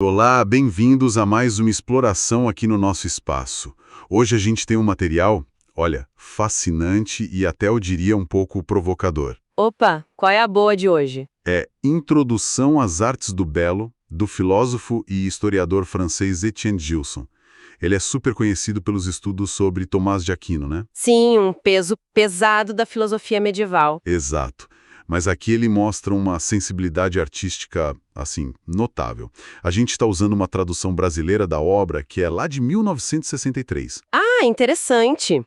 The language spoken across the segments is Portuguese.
Olá, bem-vindos a mais uma exploração aqui no nosso espaço. Hoje a gente tem um material, olha, fascinante e até eu diria um pouco provocador. Opa, qual é a boa de hoje? É Introdução às Artes do Belo, do filósofo e historiador francês Étienne Gilson. Ele é super conhecido pelos estudos sobre Tomás de Aquino, né? Sim, um peso pesado da filosofia medieval. Exato. Mas aqui ele mostra uma sensibilidade artística, assim, notável. A gente está usando uma tradução brasileira da obra que é lá de 1963. Ah, interessante.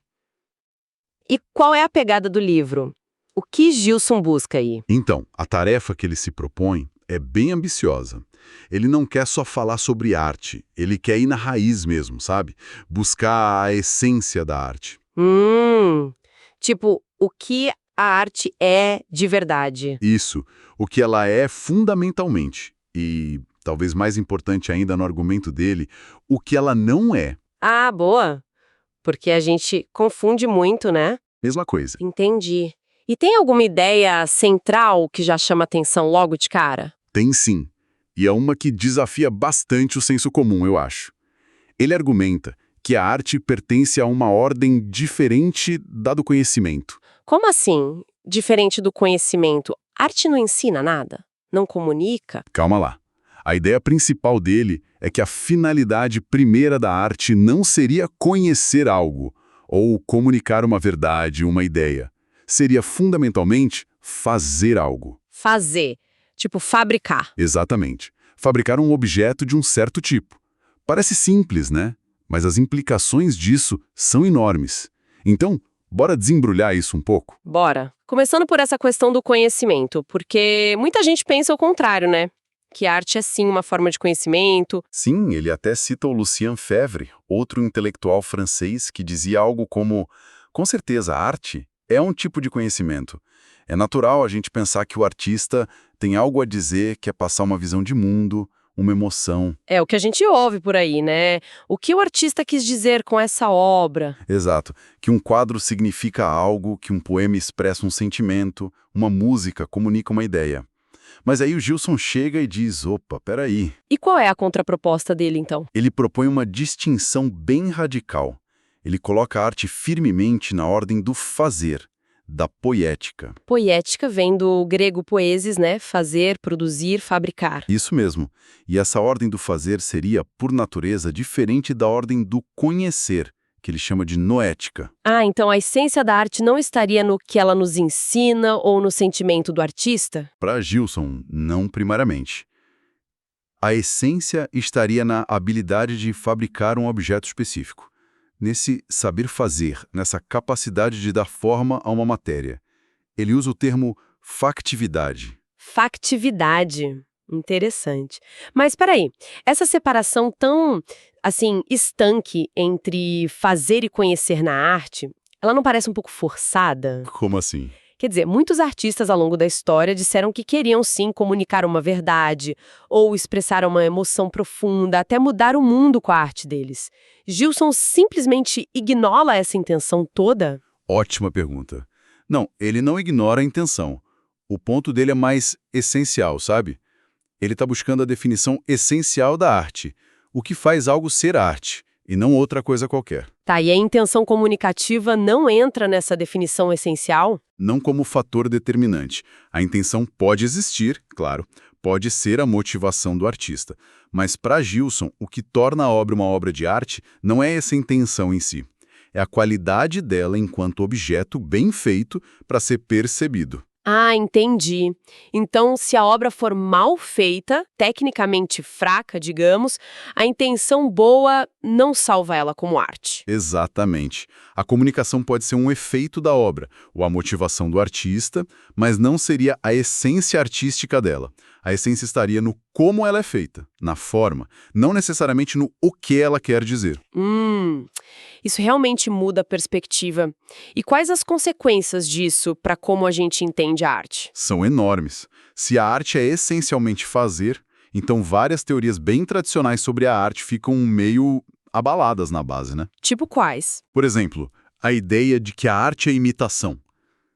E qual é a pegada do livro? O que Gilson busca aí? Então, a tarefa que ele se propõe é bem ambiciosa. Ele não quer só falar sobre arte, ele quer ir na raiz mesmo, sabe? Buscar a essência da arte. Tipo, o que a arte é de verdade. Isso, o que ela é fundamentalmente. E, talvez mais importante ainda no argumento dele, o que ela não é. Ah, boa. Porque a gente confunde muito, né? Mesma coisa. Entendi. E tem alguma ideia central que já chama atenção logo de cara? Tem sim. E é uma que desafia bastante o senso comum, eu acho. Ele argumenta que a arte pertence a uma ordem diferente da do conhecimento. Como assim? Diferente do conhecimento, arte não ensina nada? Não comunica? Calma lá. A ideia principal dele é que a finalidade primeira da arte não seria conhecer algo ou comunicar uma verdade, uma ideia. Seria fundamentalmente fazer algo. Fazer. Tipo, fabricar. Exatamente. Fabricar um objeto de um certo tipo. Parece simples, né? Mas as implicações disso são enormes. Então, bora desembrulhar isso um pouco? Bora. Começando por essa questão do conhecimento, porque muita gente pensa o contrário, né? Que arte é sim uma forma de conhecimento. Sim, ele até cita o Lucien Febvre, outro intelectual francês, que dizia algo como: com certeza, a arte é um tipo de conhecimento. É natural a gente pensar que o artista tem algo a dizer, quer passar uma visão de mundo, uma emoção. É o que a gente ouve por aí, né? O que o artista quis dizer com essa obra? Exato. Que um quadro significa algo, que um poema expressa um sentimento, uma música comunica uma ideia. Mas aí o Gilson chega e diz: opa, peraí. E qual é a contraproposta dele, então? Ele propõe uma distinção bem radical. Ele coloca a arte firmemente na ordem do fazer, da poética. Poética vem do grego poesis, né? Fazer, produzir, fabricar. Isso mesmo. E essa ordem do fazer seria, por natureza, diferente da ordem do conhecer, que ele chama de noética. Ah, então a essência da arte não estaria no que ela nos ensina ou no sentimento do artista? Para Gilson, não primariamente. A essência estaria na habilidade de fabricar um objeto específico, nesse saber fazer, nessa capacidade de dar forma a uma matéria. Ele usa o termo factividade. Factividade. Interessante. Mas peraí, essa separação tão, assim, estanque entre fazer e conhecer na arte, ela não parece um pouco forçada? Como assim? Quer dizer, muitos artistas ao longo da história disseram que queriam sim comunicar uma verdade, ou expressar uma emoção profunda, até mudar o mundo com a arte deles. Gilson simplesmente ignora essa intenção toda? Ótima pergunta. Não, ele não ignora a intenção. O ponto dele é mais essencial, sabe? Ele está buscando a definição essencial da arte, o que faz algo ser arte, e não outra coisa qualquer. Tá, e a intenção comunicativa não entra nessa definição essencial? Não como fator determinante. A intenção pode existir, claro, pode ser a motivação do artista. Mas para Gilson, o que torna a obra uma obra de arte não é essa intenção em si. É a qualidade dela enquanto objeto bem feito para ser percebido. Ah, entendi. Então, se a obra for mal feita, tecnicamente fraca, digamos, a intenção boa não salva ela como arte. Exatamente. A comunicação pode ser um efeito da obra, ou a motivação do artista, mas não seria a essência artística dela. A essência estaria no como ela é feita, na forma, não necessariamente no o que ela quer dizer. Isso realmente muda a perspectiva. E quais as consequências disso para como a gente entende a arte? São enormes. Se a arte é essencialmente fazer, então várias teorias bem tradicionais sobre a arte ficam meio abaladas na base, né? Tipo quais? Por exemplo, a ideia de que a arte é imitação,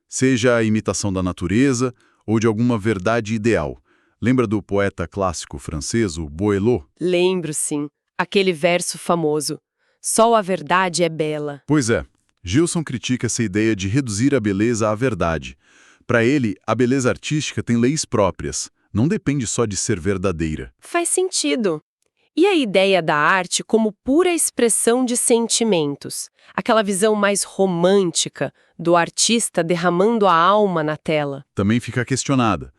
seja a imitação da natureza ou de alguma verdade ideal. Lembra do poeta clássico francês, o Boileau? Lembro, sim. Aquele verso famoso. Só a verdade é bela. Pois é, Gilson critica essa ideia de reduzir a beleza à verdade. Para ele, a beleza artística tem leis próprias, não depende só de ser verdadeira. Faz sentido. E a ideia da arte como pura expressão de sentimentos? Aquela visão mais romântica do artista derramando a alma na tela. Também fica questionada.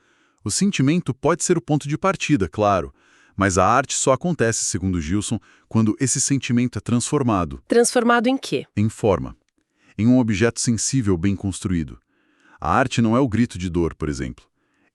O sentimento pode ser o ponto de partida, claro, mas a arte só acontece, segundo Gilson, quando esse sentimento é transformado. Transformado em quê? Em forma. Em um objeto sensível bem construído. A arte não é o grito de dor, por exemplo.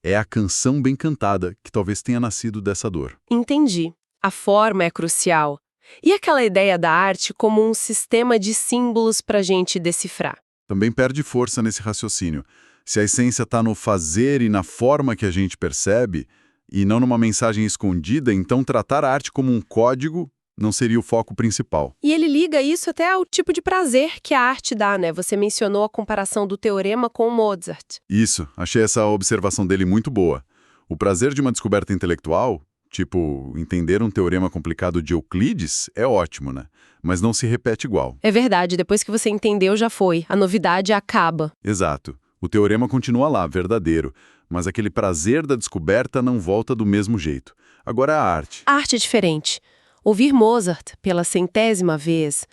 É a canção bem cantada que talvez tenha nascido dessa dor. Entendi. A forma é crucial. E aquela ideia da arte como um sistema de símbolos para a gente decifrar? Também perde força nesse raciocínio. Se a essência está no fazer e na forma que a gente percebe, e não numa mensagem escondida, então tratar a arte como um código não seria o foco principal. E ele liga isso até ao tipo de prazer que a arte dá, né? Você mencionou a comparação do teorema com o Mozart. Isso, achei essa observação dele muito boa. O prazer de uma descoberta intelectual, tipo entender um teorema complicado de Euclides, é ótimo, né? Mas não se repete igual. É verdade, depois que você entendeu já foi. A novidade acaba. Exato. O teorema continua lá, verdadeiro, mas aquele prazer da descoberta não volta do mesmo jeito. Agora a arte. A arte é diferente. Ouvir Mozart pela 100ª vez,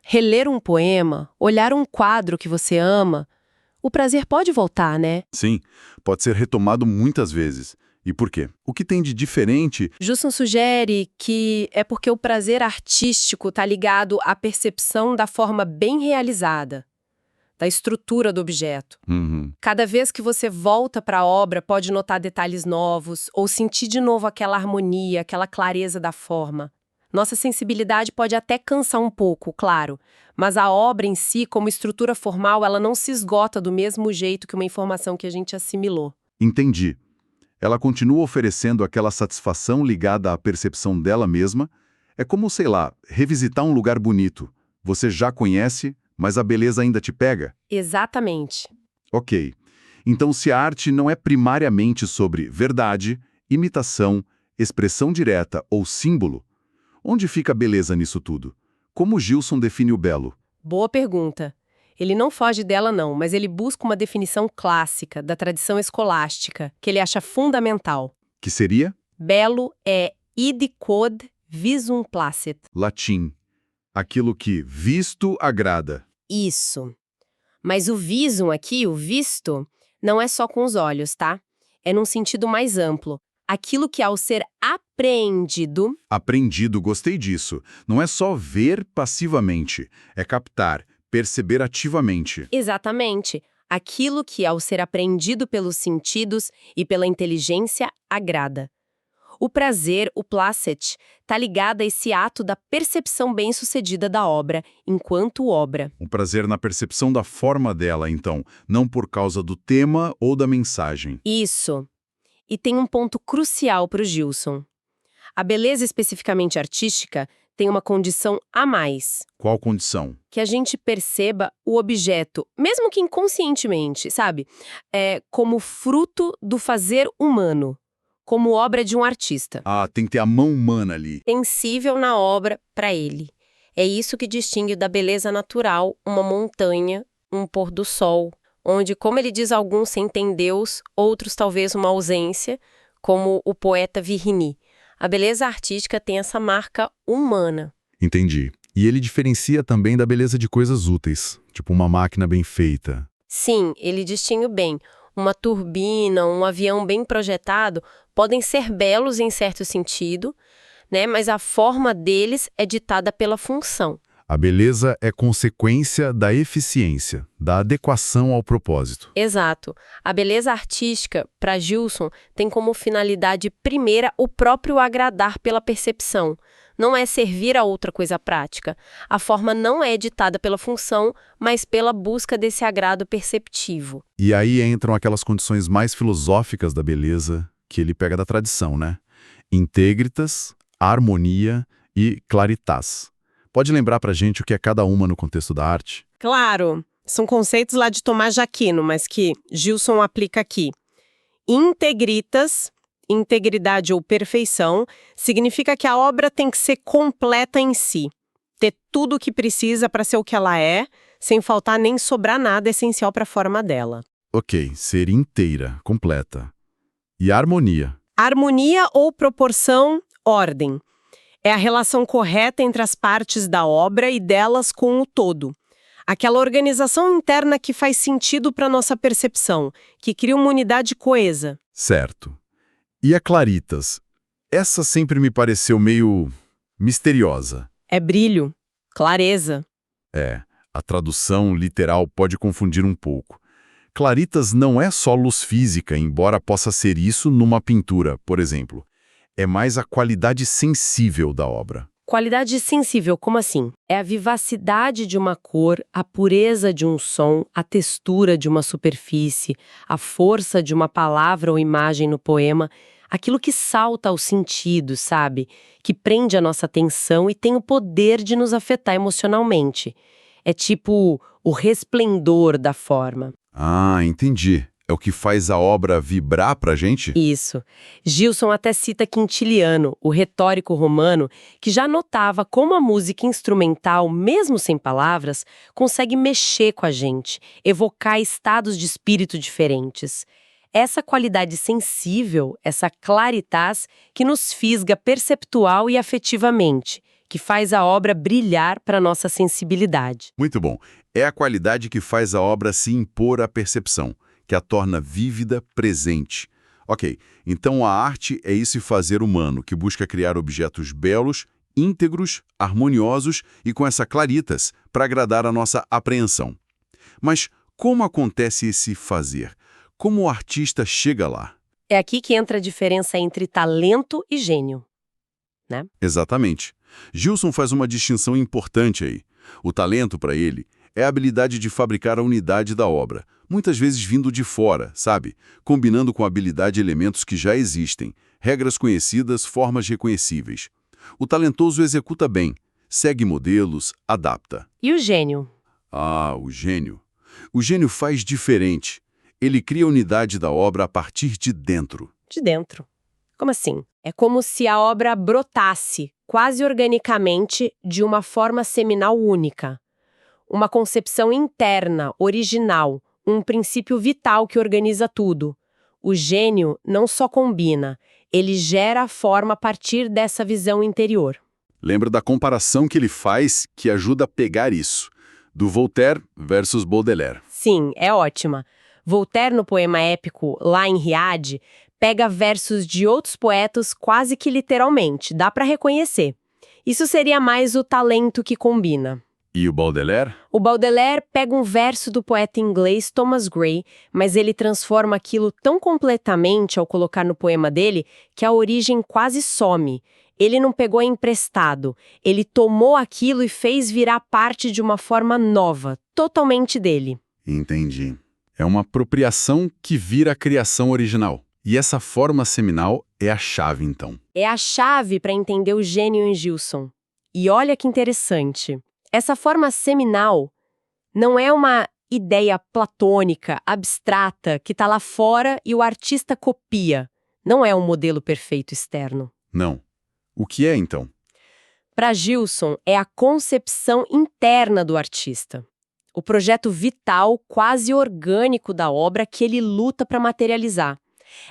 reler um poema, olhar um quadro que você ama, o prazer pode voltar, né? Sim, pode ser retomado muitas vezes. E por quê? O que tem de diferente? Justin sugere que é porque o prazer artístico está ligado à percepção da forma bem realizada, da estrutura do objeto. Cada vez que você volta para a obra, pode notar detalhes novos ou sentir de novo aquela harmonia, aquela clareza da forma. Nossa sensibilidade pode até cansar um pouco, claro, mas a obra em si, como estrutura formal, ela não se esgota do mesmo jeito que uma informação que a gente assimilou. Entendi. Ela continua oferecendo aquela satisfação ligada à percepção dela mesma. É como, sei lá, revisitar um lugar bonito. Você já conhece, mas a beleza ainda te pega? Exatamente. Ok. Então, se a arte não é primariamente sobre verdade, imitação, expressão direta ou símbolo, onde fica a beleza nisso tudo? Como Gilson define o belo? Boa pergunta. Ele não foge dela não, mas ele busca uma definição clássica da tradição escolástica, que ele acha fundamental. Que seria? Belo é id quod visum placet. Latim. Aquilo que visto agrada. Isso. Mas o visum aqui, o visto, não é só com os olhos, tá? É num sentido mais amplo. Aquilo que ao ser apreendido... Aprendido, gostei disso. Não é só ver passivamente, é captar, perceber ativamente. Exatamente. Aquilo que ao ser apreendido pelos sentidos e pela inteligência agrada. O prazer, o placet, está ligado a esse ato da percepção bem-sucedida da obra, enquanto obra. O prazer na percepção da forma dela, então, não por causa do tema ou da mensagem. Isso. E tem um ponto crucial para o Gilson. A beleza especificamente artística tem uma condição a mais. Qual condição? Que a gente perceba o objeto, mesmo que inconscientemente, sabe? Como fruto do fazer humano, como obra de um artista. Ah, tem que ter a mão humana ali. Sensível na obra para ele. É isso que distingue da beleza natural uma montanha, um pôr do sol, onde, como ele diz, alguns sentem Deus, outros talvez uma ausência, como o poeta Virginie. A beleza artística tem essa marca humana. Entendi. E ele diferencia também da beleza de coisas úteis, tipo uma máquina bem feita. Sim, ele distingue bem. Uma turbina, um avião bem projetado podem ser belos em certo sentido, né? Mas a forma deles é ditada pela função. A beleza é consequência da eficiência, da adequação ao propósito. Exato. A beleza artística, para Gilson, tem como finalidade primeira o próprio agradar pela percepção. Não é servir a outra coisa prática. A forma não é ditada pela função, mas pela busca desse agrado perceptivo. E aí entram aquelas condições mais filosóficas da beleza que ele pega da tradição, né? Integritas, harmonia e claritas. Pode lembrar pra gente o que é cada uma no contexto da arte? Claro, são conceitos lá de Tomás de Aquino, mas que Gilson aplica aqui. Integritas Integridade ou perfeição significa que a obra tem que ser completa em si, ter tudo o que precisa para ser o que ela é, sem faltar nem sobrar nada essencial para a forma dela. Ok, ser inteira, completa. E harmonia. Harmonia ou proporção, ordem. É a relação correta entre as partes da obra e delas com o todo. Aquela organização interna que faz sentido para nossa percepção, que cria uma unidade coesa. Certo. E a Claritas? Essa sempre me pareceu meio misteriosa. É brilho, clareza. É, a tradução literal pode confundir um pouco. Claritas não é só luz física, embora possa ser isso numa pintura, por exemplo. É mais a qualidade sensível da obra. Qualidade sensível, como assim? É a vivacidade de uma cor, a pureza de um som, a textura de uma superfície, a força de uma palavra ou imagem no poema, aquilo que salta aos sentidos, sabe? Que prende a nossa atenção e tem o poder de nos afetar emocionalmente. É tipo o resplendor da forma. Ah, entendi. É o que faz a obra vibrar pra gente? Isso. Gilson até cita Quintiliano, o retórico romano, que já notava como a música instrumental, mesmo sem palavras, consegue mexer com a gente, evocar estados de espírito diferentes. Essa qualidade sensível, essa claritas, que nos fisga perceptual e afetivamente, que faz a obra brilhar para nossa sensibilidade. Muito bom. É a qualidade que faz a obra se impor à percepção, que a torna vívida, presente. Ok, então a arte é esse fazer humano que busca criar objetos belos, íntegros, harmoniosos e com essa claritas para agradar a nossa apreensão. Mas como acontece esse fazer? Como o artista chega lá? É aqui que entra a diferença entre talento e gênio, né? Exatamente. Gilson faz uma distinção importante aí. O talento, para ele, é a habilidade de fabricar a unidade da obra, muitas vezes vindo de fora, sabe? Combinando com a habilidade elementos que já existem, regras conhecidas, formas reconhecíveis. O talentoso executa bem, segue modelos, adapta. E o gênio? Ah, o gênio. O gênio faz diferente. Ele cria a unidade da obra a partir de dentro. De dentro. Como assim? É como se a obra brotasse, quase organicamente, de uma forma seminal única. Uma concepção interna, original, um princípio vital que organiza tudo. O gênio não só combina, ele gera a forma a partir dessa visão interior. Lembra da comparação que ele faz que ajuda a pegar isso, do Voltaire versus Baudelaire. Sim, é ótima. Voltaire, no poema épico Lá em Riad, pega versos de outros poetas quase que literalmente, dá para reconhecer. Isso seria mais o talento que combina. E o Baudelaire? O Baudelaire pega um verso do poeta inglês Thomas Gray, mas ele transforma aquilo tão completamente ao colocar no poema dele que a origem quase some. Ele não pegou emprestado, ele tomou aquilo e fez virar parte de uma forma nova, totalmente dele. Entendi. É uma apropriação que vira a criação original. E essa forma seminal é a chave, então. É a chave para entender o gênio em Gilson. E olha que interessante. Essa forma seminal não é uma ideia platônica, abstrata, que está lá fora e o artista copia. Não é um modelo perfeito externo. Não. O que é, então? Para Gilson, é a concepção interna do artista. O projeto vital, quase orgânico da obra que ele luta para materializar.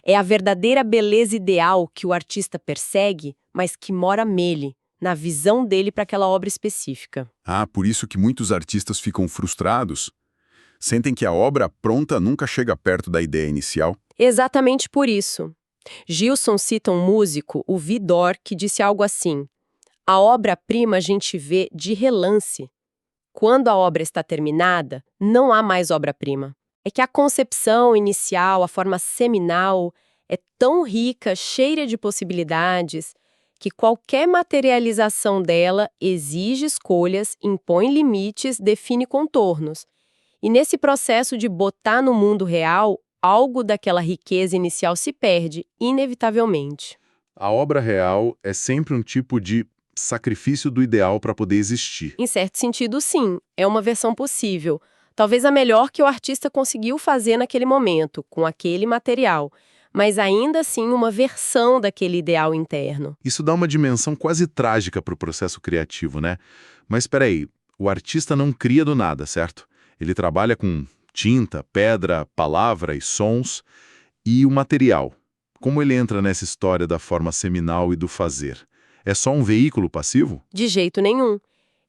É a verdadeira beleza ideal que o artista persegue, mas que mora nele, na visão dele para aquela obra específica. Ah, por isso que muitos artistas ficam frustrados? Sentem que a obra pronta nunca chega perto da ideia inicial? Exatamente por isso. Gilson cita um músico, o Vidor, que disse algo assim: a obra-prima a gente vê de relance. Quando a obra está terminada, não há mais obra-prima. É que a concepção inicial, a forma seminal, é tão rica, cheia de possibilidades, que qualquer materialização dela exige escolhas, impõe limites, define contornos. E nesse processo de botar no mundo real, algo daquela riqueza inicial se perde, inevitavelmente. A obra real é sempre um tipo de sacrifício do ideal para poder existir. Em certo sentido, sim, é uma versão possível. Talvez a melhor que o artista conseguiu fazer naquele momento, com aquele material. mas ainda assim uma versão daquele ideal interno. Isso dá uma dimensão quase trágica para o processo criativo, né? Mas espera aí, o artista não cria do nada, certo? Ele trabalha com tinta, pedra, palavra e sons e o material. Como ele entra nessa história da forma seminal e do fazer? É só um veículo passivo? De jeito nenhum.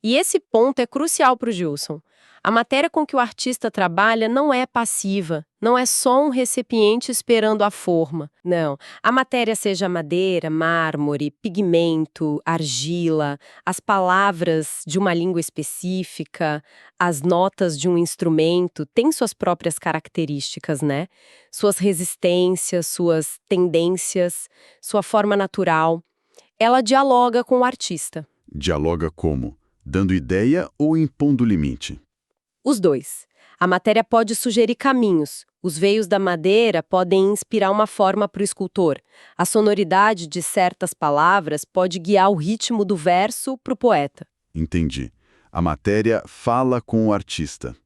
E esse ponto é crucial para o Gilson. A matéria com que o artista trabalha não é passiva, não é só um recipiente esperando a forma. Não. A matéria, seja madeira, mármore, pigmento, argila, as palavras de uma língua específica, as notas de um instrumento, têm suas próprias características, né? Suas resistências, suas tendências, sua forma natural. Ela dialoga com o artista. Dialoga como? Dando ideia ou impondo limite? Os dois. A matéria pode sugerir caminhos. Os veios da madeira podem inspirar uma forma para o escultor. A sonoridade de certas palavras pode guiar o ritmo do verso para o poeta. Entendi. A matéria fala com o artista.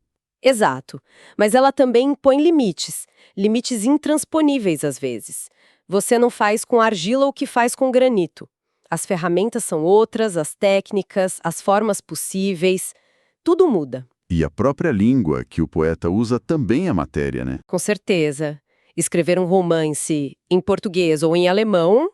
Exato. Mas ela também impõe limites. Limites intransponíveis às vezes. Você não faz com argila o que faz com granito. As ferramentas são outras, as técnicas, as formas possíveis. Tudo muda. E a própria língua que o poeta usa também é matéria, né? Com certeza. Escrever um romance em português ou em alemão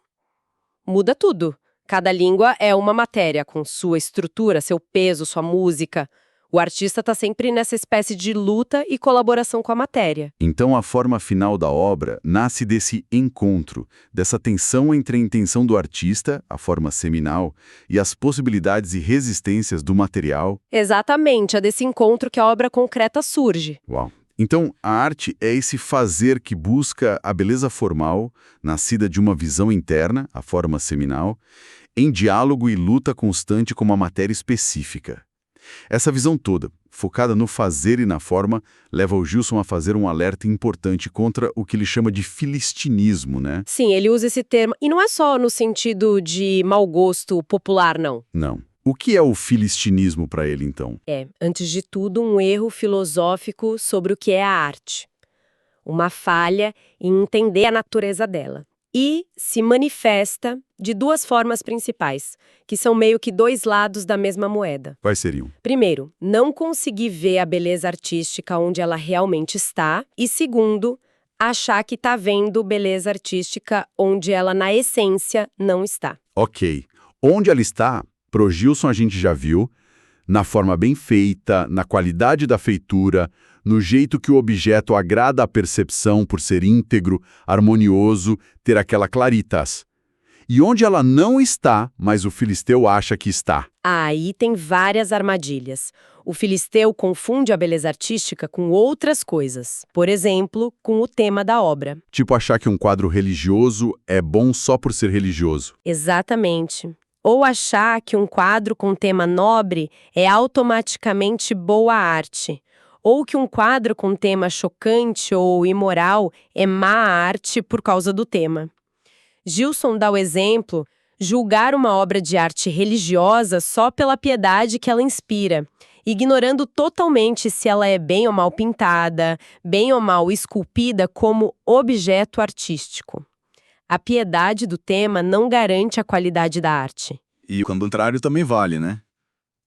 muda tudo. Cada língua é uma matéria, com sua estrutura, seu peso, sua música. O artista está sempre nessa espécie de luta e colaboração com a matéria. Então a forma final da obra nasce desse encontro, dessa tensão entre a intenção do artista, a forma seminal, e as possibilidades e resistências do material. Exatamente, é desse encontro que a obra concreta surge. Uau! Então, a arte é esse fazer que busca a beleza formal, nascida de uma visão interna, a forma seminal, em diálogo e luta constante com uma matéria específica. Essa visão toda, focada no fazer e na forma, leva o Gilson a fazer um alerta importante contra o que ele chama de filistinismo, né? Sim, ele usa esse termo, e não é só no sentido de mau gosto popular, não. Não. O que é o filistinismo para ele, então? É, antes de tudo, um erro filosófico sobre o que é a arte. Uma falha em entender a natureza dela. E se manifesta de duas formas principais, que são meio que dois lados da mesma moeda. Quais seriam? Primeiro, não conseguir ver a beleza artística onde ela realmente está. E segundo, achar que está vendo beleza artística onde ela, na essência, não está. Ok. Onde ela está, pro Gilson a gente já viu, na forma bem feita, na qualidade da feitura, no jeito que o objeto agrada à percepção por ser íntegro, harmonioso, ter aquela claritas. E onde ela não está, mas o filisteu acha que está. Aí tem várias armadilhas. O filisteu confunde a beleza artística com outras coisas. Por exemplo, com o tema da obra. Tipo achar que um quadro religioso é bom só por ser religioso. Exatamente. Ou achar que um quadro com tema nobre é automaticamente boa arte. Ou que um quadro com tema chocante ou imoral é má arte por causa do tema. Gilson dá o exemplo, julgar uma obra de arte religiosa só pela piedade que ela inspira, ignorando totalmente se ela é bem ou mal pintada, bem ou mal esculpida como objeto artístico. A piedade do tema não garante a qualidade da arte. E o contrário também vale, né?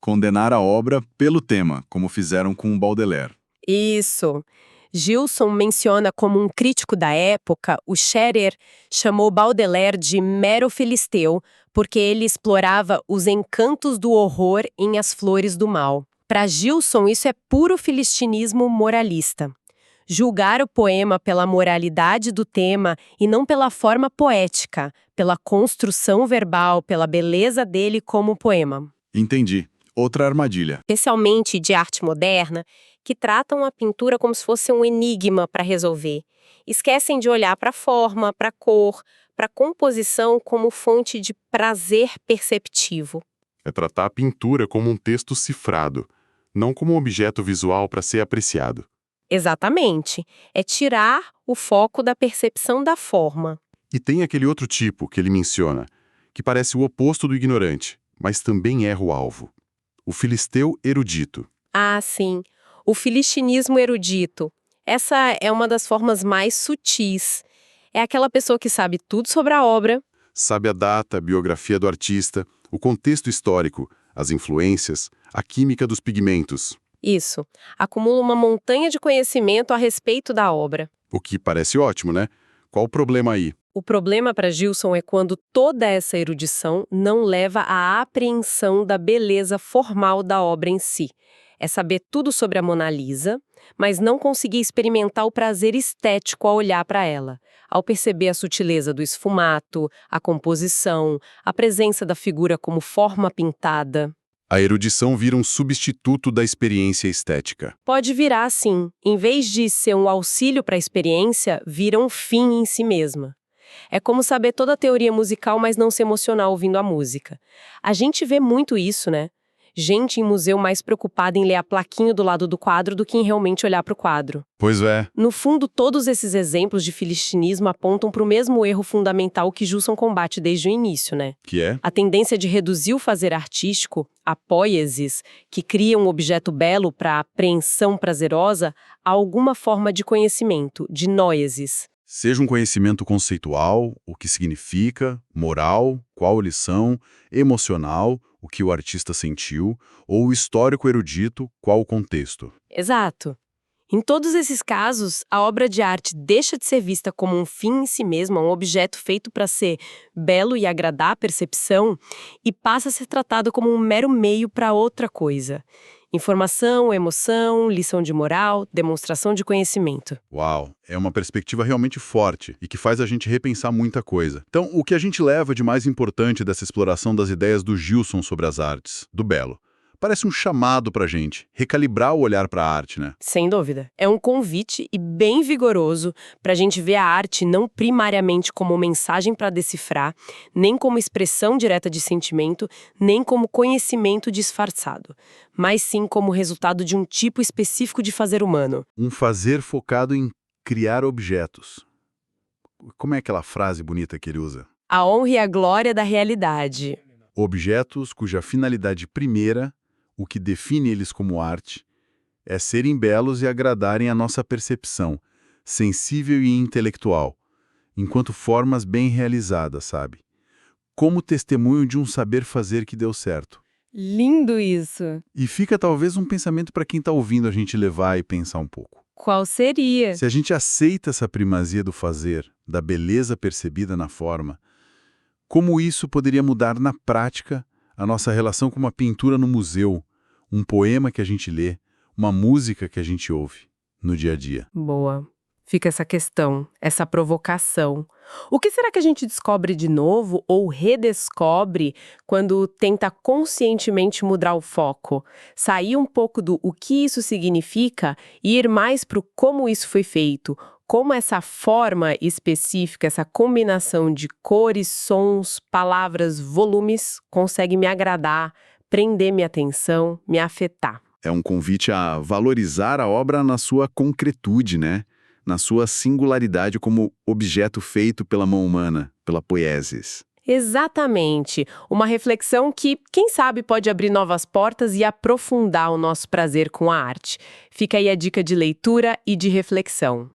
Condenar a obra pelo tema, como fizeram com o Baudelaire. Isso. Gilson menciona como um crítico da época, o Scherer chamou Baudelaire de mero filisteu, porque ele explorava os encantos do horror em As Flores do Mal. Para Gilson, isso é puro filistinismo moralista. Julgar o poema pela moralidade do tema e não pela forma poética, pela construção verbal, pela beleza dele como poema. Entendi. Outra armadilha. Especialmente de arte moderna, que tratam a pintura como se fosse um enigma para resolver. Esquecem de olhar para a forma, para a cor, para a composição como fonte de prazer perceptivo. É tratar a pintura como um texto cifrado, não como um objeto visual para ser apreciado. Exatamente. É tirar o foco da percepção da forma. E tem aquele outro tipo que ele menciona, que parece o oposto do ignorante, mas também erra o alvo. O filisteu erudito. Ah, sim. O filistinismo erudito. Essa é uma das formas mais sutis. É aquela pessoa que sabe tudo sobre a obra. Sabe a data, a biografia do artista, o contexto histórico, as influências, a química dos pigmentos. Isso. Acumula uma montanha de conhecimento a respeito da obra. O que parece ótimo, né? Qual o problema aí? O problema para Gilson é quando toda essa erudição não leva à apreensão da beleza formal da obra em si. É saber tudo sobre a Mona Lisa, mas não conseguir experimentar o prazer estético ao olhar para ela, ao perceber a sutileza do esfumato, a composição, a presença da figura como forma pintada. A erudição vira um substituto da experiência estética. Pode virar assim. Em vez de ser um auxílio para a experiência, vira um fim em si mesma. É como saber toda a teoria musical, mas não se emocionar ouvindo a música. A gente vê muito isso, né? Gente em museu mais preocupada em ler a plaquinha do lado do quadro do que em realmente olhar para o quadro. Pois é. No fundo, todos esses exemplos de filistinismo apontam para o mesmo erro fundamental que Gilson combate desde o início, né? Que é? A tendência de reduzir o fazer artístico, a poiesis, que cria um objeto belo para a apreensão prazerosa, a alguma forma de conhecimento, de noiesis. Seja um conhecimento conceitual, o que significa, moral, qual lição, emocional, o que o artista sentiu, ou o histórico erudito, qual o contexto. Exato. Em todos esses casos, a obra de arte deixa de ser vista como um fim em si mesma, um objeto feito para ser belo e agradar a percepção, e passa a ser tratado como um mero meio para outra coisa. Informação, emoção, lição de moral, demonstração de conhecimento. Uau, é uma perspectiva realmente forte e que faz a gente repensar muita coisa. Então, o que a gente leva de mais importante dessa exploração das ideias do Gilson sobre as artes, do belo? Parece um chamado pra gente, recalibrar o olhar pra arte, né? Sem dúvida. É um convite e bem vigoroso para a gente ver a arte não primariamente como mensagem para decifrar, nem como expressão direta de sentimento, nem como conhecimento disfarçado, mas sim como resultado de um tipo específico de fazer humano. Um fazer focado em criar objetos. Como é aquela frase bonita que ele usa? A honra e a glória da realidade. Objetos cuja finalidade primeira, o que define eles como arte, é serem belos e agradarem a nossa percepção, sensível e intelectual, enquanto formas bem realizadas, sabe? Como testemunho de um saber fazer que deu certo. Lindo isso! E fica talvez um pensamento para quem está ouvindo a gente levar e pensar um pouco. Qual seria? Se a gente aceita essa primazia do fazer, da beleza percebida na forma, como isso poderia mudar na prática a nossa relação com uma pintura no museu, um poema que a gente lê, uma música que a gente ouve no dia a dia? Boa. Fica essa questão, essa provocação. O que será que a gente descobre de novo ou redescobre quando tenta conscientemente mudar o foco? Sair um pouco do o que isso significa e ir mais para o como isso foi feito. Como essa forma específica, essa combinação de cores, sons, palavras, volumes consegue me agradar, prender minha atenção, me afetar. É um convite a valorizar a obra na sua concretude, né? Na sua singularidade como objeto feito pela mão humana, pela poiesis. Exatamente. Uma reflexão que, quem sabe, pode abrir novas portas e aprofundar o nosso prazer com a arte. Fica aí a dica de leitura e de reflexão.